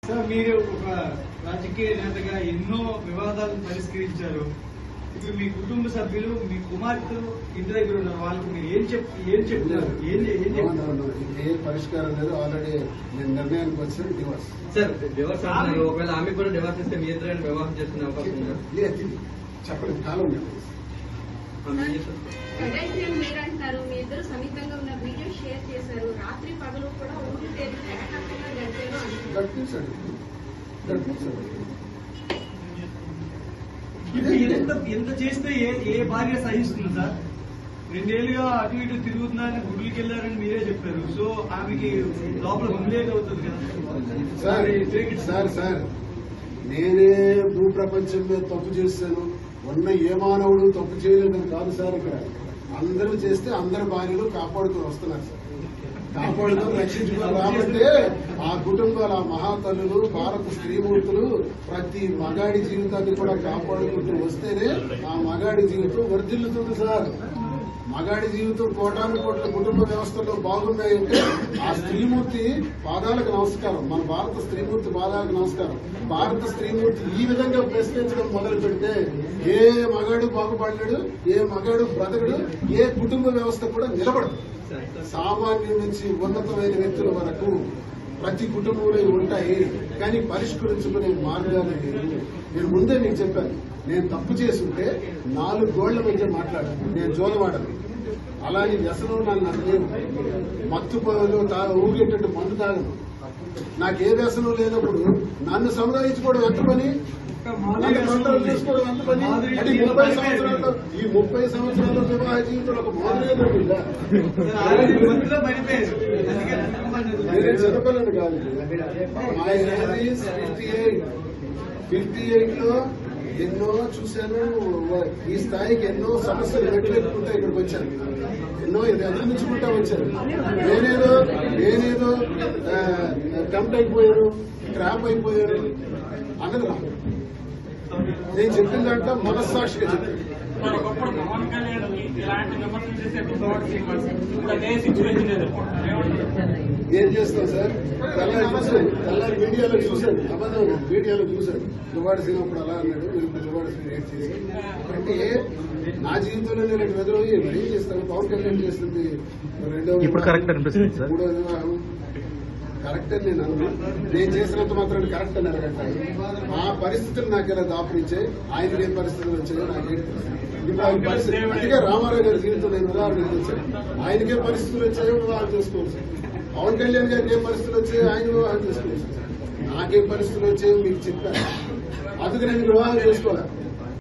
Sir మీరు ఒక రాజకీయ నేతగా ఎన్నో వివాదాలను పరిష్కరించారు. ఇప్పుడు మీ కుటుంబ సభ్యులు మీ కుమార్తె ఇంటి దగ్గర ఉన్నారు. వాళ్ళకి మీరు ఏం చెప్తారు? ఏ పరిష్కారం లేదు. ఆల్రెడీ నేను నిర్ణయానికి వచ్చి డివోర్స్. సార్ డివోర్స్ ఒకవేళ ఆమె కూడా డివోర్స్ ఇస్తే మీ ఇద్దరు వివాహం చేసుకునే అవకాశం ఉందా? చెప్పండి. కాలం మీరంటారు మీ ఇద్దరు సమీపంగా ఉన్న వీడియో షేర్ చేశారు. రాత్రి పగలు కూడా ఊరి పేరు ఏకకంగా గడిపారు. ఎంత చేస్తే ఏ భార్య సహిస్తుంది సార్? 2 ఏళ్లుగా అటు ఇటు తిరుగుతున్నారని గుడికి వెళ్ళారని మీరే చెప్పారు. సో ఆమెకి లోపల హుమ్లేట్ అవుతుంది కదా. సార్ నేనే భూప్రపంచం మీద తప్పు చేస్తాను, ఉన్న ఏ మానవుడు తప్పు చేయలేదని కాదు సార్. ఇక్కడ అందరూ చేస్తే అందరి భార్యలు కాపాడుతూ వస్తున్నారు సార్. కాపాడుతూ రక్షించుకుని రాబట్టే ఆ కుటుంబాల మహాతల్లులు, భారత స్త్రీమూర్తులు ప్రతి మగాడి జీవితాన్ని కూడా కాపాడుకుంటూ వస్తేనే ఆ మగాడి జీవితం వర్ధిల్లుతుంది సార్. మగాడి జీవితం కోటాను కోట్ల కుటుంబ వ్యవస్థలో బాగున్నాయంటే ఆ స్త్రీమూర్తి పాదాలకు నమస్కారం. మన భారత స్త్రీమూర్తి పాదాలకు నమస్కారం. భారత స్త్రీమూర్తి ఈ విధంగా ప్రశ్నించడం మొదలు పెడితే ఏ మగాడు బాగుపడలేడు, ఏ మగాడు బ్రతకడు, ఏ కుటుంబ వ్యవస్థ కూడా నిలబడదు. సామాన్యం నుంచి ఉన్నతమైన వ్యక్తుల వరకు ప్రతి కుటుంబంలో ఉంటాయి, కానీ పరిష్కరించుకునే మార్గాలు లేవు. నేను ముందే మీకు చెప్పాను, నేను తప్పు చేసుంటే 4 గోళ్ల మధ్య మాట్లాడాను. నేను జోలవాడను. అలాంటి వ్యసనం నన్ను లేవు. మత్తు పనులు ఊగేటట్టు మందు తాగను. నాకే వ్యసనం లేనప్పుడు నన్ను సముదాయించుకోవడం ఎంత పని, నన్ను కంట్రోల్ చేసుకోవడం ఎంత పని? అంటే ఈ 30 సంవత్సరాల వివాహ జీవితంలో ఒక మోదరేదో నేనే చిన్నపిల్లని కాదు. మా ఏజ్ 58 లో ఎన్నో చూశాను. ఈ స్థాయికి ఎన్నో సమస్యలు నెట్లెట్టుకుంటా ఇక్కడికి వచ్చాను. ఎన్నో అధిగమించుకుంటా వచ్చాను. నేనేదో టెంప్ట్ అయిపోయాను, ట్రాప్ అయిపోయాను అన్నది రా. నేను చెప్పిన దాంట్లో మనస్సాక్షిగా చెప్పాను. ఏం చేస్తాం సార్? తెల్లారి మీడియాలో చూశాను, అబద్ధం మీడియాలో చూశాను. దువాడ సినప్పుడు అలా అన్నాడు, దువాడ సిని రేట్ చేసి. అంటే నా జీవితంలో నేను వెదరోజు ఏం చేస్తాను? పవన్ కళ్యాణ్ చేస్తుంది 3వ వివాహం కరెక్ట్ అని నేను అన్నా. నేను చేసినంత మాత్రం కరెక్ట్ అని అడగంటాను. ఆ పరిస్థితులు నాకు ఇలా దాపురించాయి. ఆయనకి ఏ పరిస్థితులు వచ్చాయో నాకేం తెలుసు. ఇప్పుడు ఆయన పరిస్థితి అందుకే రామారావు గారి జీవితం నేను ఉదాహరణ తెచ్చాను. ఆయనకే పరిస్థితులు వచ్చాయో వివాహం చేసుకోవచ్చు. పవన్ కళ్యాణ్ గారికి ఏం పరిస్థితులు వచ్చాయో ఆయన వివాహం చేసుకోవచ్చు. నాకేం పరిస్థితులు వచ్చాయో మీకు చెప్పాను. అందుకు నేను వివాహం చేసుకోవాలి.